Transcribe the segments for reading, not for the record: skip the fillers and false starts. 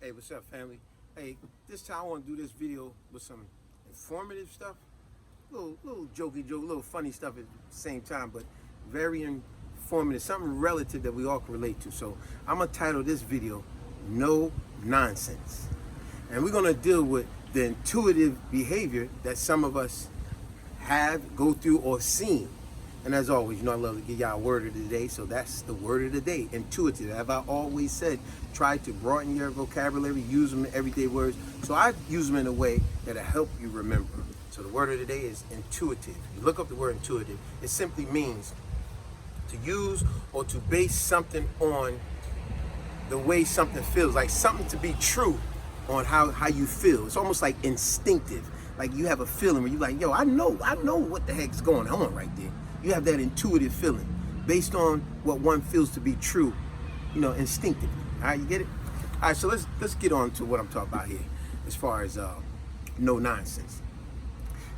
Hey, what's up, family? Hey, this time I want to do this video with some informative stuff, little jokey joke, little funny stuff at the same time, but very informative, something relative that we all can relate to. So I'm gonna title this video "No Nonsense," and we're gonna deal with the intuitive behavior that some of us have, go through, or seen. And as always, you know I love to give y'all a word of the day, so that's the word of the day, intuitive. As I always said, try to broaden your vocabulary, use them in everyday words. So I use them in a way that'll help you remember. So the word of the day is intuitive. You look up the word intuitive, it simply means to use or to base something on the way something feels, like something to be true on how you feel. It's almost like instinctive. Like you have a feeling where you're like, yo, I know what the heck's going on right there. You have that intuitive feeling based on what one feels to be true, you know, instinctively. All right, you get it? All right, so let's get on to what I'm talking about here as far as no nonsense.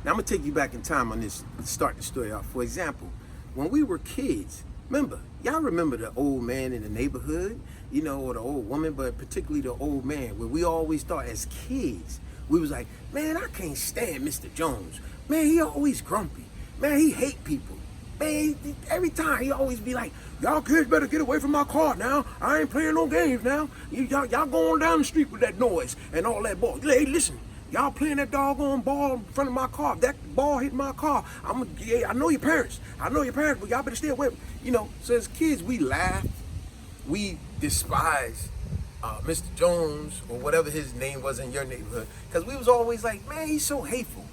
Now, I'm going to take you back in time on this, start the story off. For example, when we were kids, y'all remember the old man in the neighborhood, you know, or the old woman, but particularly the old man, where we always thought as kids, we was like, man, I can't stand Mr. Jones. Man, he always grumpy. Man, he hate people. Man, every time he always be like, y'all kids better get away from my car now. I ain't playing no games now. Y'all going down the street with that noise and all that ball. Hey, listen, y'all playing that doggone ball in front of my car. If that ball hit my car, I know your parents. I know your parents, but y'all better stay away. You know, so as kids, we laugh. We despise Mr. Jones or whatever his name was in your neighborhood, because we was always like, man, he's so hateful.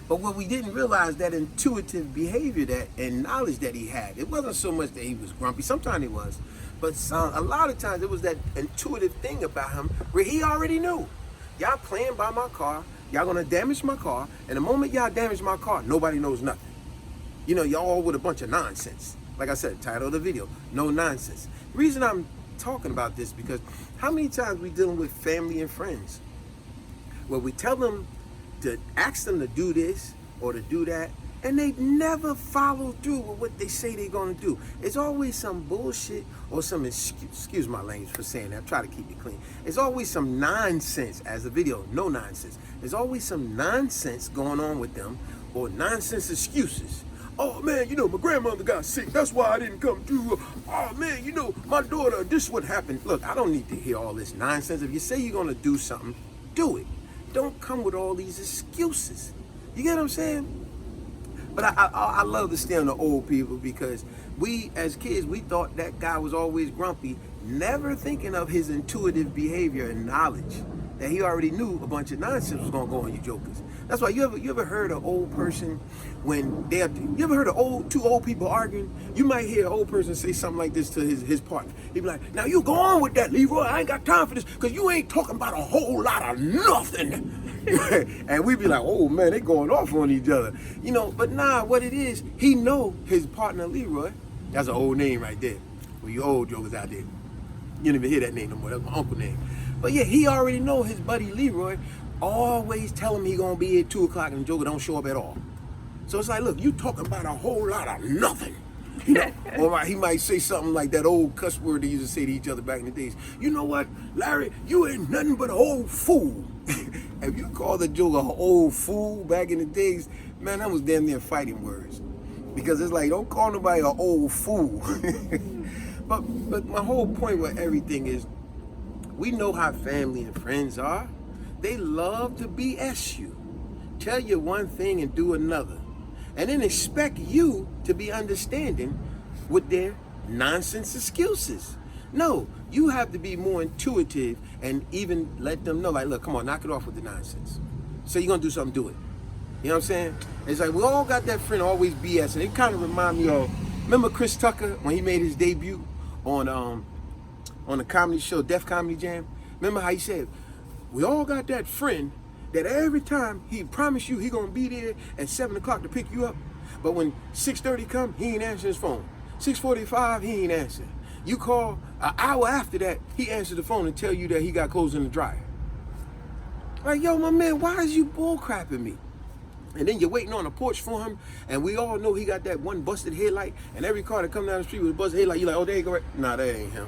But what we didn't realize, that intuitive behavior and knowledge that he had, it wasn't so much that he was grumpy. Sometimes he was, but a lot of times it was that intuitive thing about him where he already knew. Y'all playing by my car, y'all gonna damage my car, and the moment y'all damage my car, nobody knows nothing. You know, y'all with a bunch of nonsense. Like I said, title of the video, no nonsense. The reason I'm talking about this because how many times we dealing with family and friends where we tell them to ask them to do this or to do that, and they never follow through with what they say they're gonna do. It's always some bullshit or some excuse my language for saying that, try to keep it clean. It's always some nonsense, as a video, no nonsense. There's always some nonsense going on with them, or nonsense excuses. Oh man, you know, my grandmother got sick, that's why I didn't come through. Oh man, you know, my daughter, this is what happened. Look, I don't need to hear all this nonsense. If you say you're gonna do something, do it. Don't come with all these excuses. You get what I'm saying? But I love to stay on the old people, because we as kids, we thought that guy was always grumpy, never thinking of his intuitive behavior and knowledge that he already knew a bunch of nonsense was gonna go on you jokers. That's why you ever heard an old person when you ever heard of two old people arguing? You might hear an old person say something like this to his partner. He'd be like, now you go on with that, Leroy. I ain't got time for this, because you ain't talking about a whole lot of nothing. And we'd be like, oh man, they going off on each other. You know, but nah, what it is, he know his partner Leroy. That's an old name right there. For you old jokers out there, you don't even hear that name no more. That's my uncle name. But yeah, he already know his buddy Leroy always tell him he gonna be here at 2 o'clock and the joker don't show up at all. So it's like, look, you talking about a whole lot of nothing. You know? Or he might say something like that old cuss word they used to say to each other back in the days. You know what, Larry, you ain't nothing but an old fool. If you call the joker an old fool back in the days, man, that was damn near fighting words. Because it's like, don't call nobody an old fool. But my whole point with everything is, we know how family and friends are. They love to BS you, tell you one thing and do another, and then expect you to be understanding with their nonsense excuses. No, you have to be more intuitive and even let them know, like, look, come on, knock it off with the nonsense. Say you're gonna do something, do it. You know what I'm saying? It's like we all got that friend always BS, and it kind of remind me of, remember Chris Tucker when he made his debut on the comedy show Def Comedy Jam? Remember how he said, we all got that friend that every time he promise you he gonna be there at 7 o'clock to pick you up, but when 6:30 come, he ain't answering his phone. 6:45, he ain't answering. You call an hour after that, he answers the phone and tell you that he got clothes in the dryer. Like, yo, my man, why is you bullcrapping me? And then you're waiting on the porch for him, and we all know he got that one busted headlight, and every car that come down the street with a busted headlight, you're like, oh, there you go. Nah, that ain't him.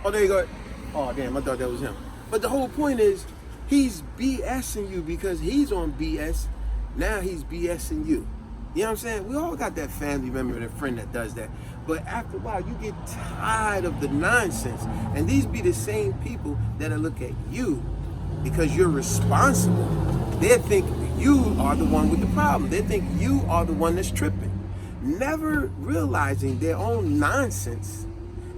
Oh, there you go. Oh, damn, I thought that was him. But the whole point is, he's BSing you because he's on BS. Now he's BSing you. You know what I'm saying? We all got that family member and a friend that does that. But after a while, you get tired of the nonsense. And these be the same people that'll look at you because you're responsible. They think you are the one with the problem. They think you are the one that's tripping. Never realizing their own nonsense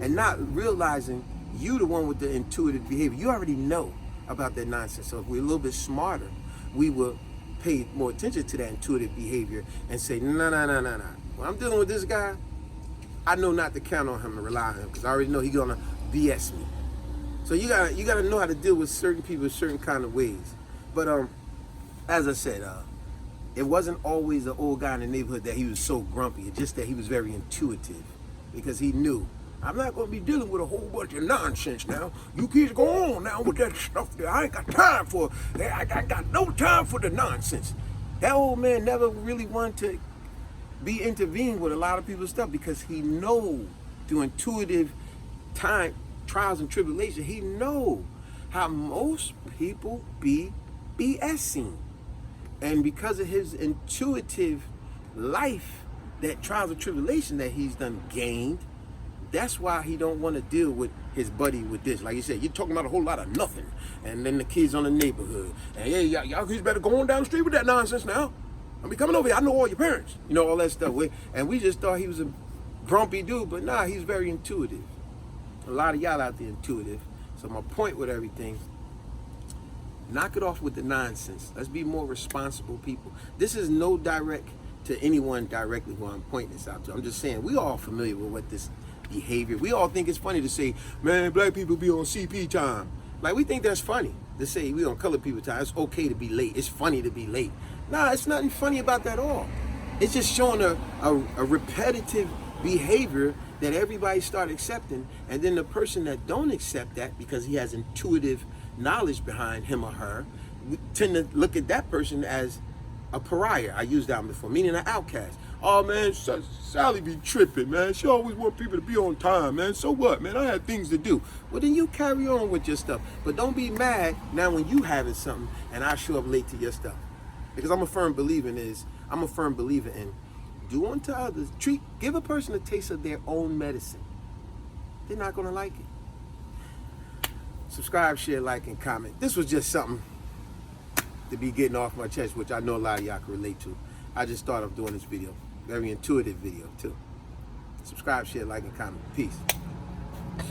and not realizing you the one with the intuitive behavior. You already know about that nonsense. So if we're a little bit smarter, we will pay more attention to that intuitive behavior and say, no. When I'm dealing with this guy, I know not to count on him and rely on him because I already know he's gonna BS me. So you gotta know how to deal with certain people certain kind of ways. But as I said, it wasn't always the old guy in the neighborhood that he was so grumpy. It's just that he was very intuitive because he knew, I'm not going to be dealing with a whole bunch of nonsense now. You kids go on now with that stuff there. I ain't got time for it. I got no time for the nonsense. That old man never really wanted to be intervened with a lot of people's stuff because he know through intuitive trials and tribulations, he know how most people be BSing. And because of his intuitive life, that trials and tribulation that he's done gained, that's why he don't want to deal with his buddy with this. Like you said, you're talking about a whole lot of nothing. And then the kids on the neighborhood. And hey, y'all kids better go on down the street with that nonsense now. I'll be coming over here. I know all your parents. You know, all that stuff. And we just thought he was a grumpy dude. But nah, he's very intuitive. A lot of y'all out there intuitive. So my point with everything, knock it off with the nonsense. Let's be more responsible people. This is no direct to anyone directly who I'm pointing this out to. I'm just saying, we all familiar with what this behavior. We all think it's funny to say, man, black people be on CP time. Like, we think that's funny to say we on colored people time. It's okay to be late. It's funny to be late. Nah, it's nothing funny about that at all. It's just showing a repetitive behavior that everybody start accepting, and then the person that don't accept that because he has intuitive knowledge behind him or her, we tend to look at that person as a pariah. I used that one before, meaning an outcast. Oh man, Sally be tripping, man. She always want people to be on time, man. So what, man? I have things to do. Well, then you carry on with your stuff. But don't be mad now when you having something and I show up late to your stuff. Because I'm a firm believer in do unto others. Give a person a taste of their own medicine. They're not gonna like it. Subscribe, share, like, and comment. This was just something to be getting off my chest, which I know a lot of y'all can relate to. I just thought of doing this video. Very intuitive video, too. Subscribe, share, like, and comment. Peace.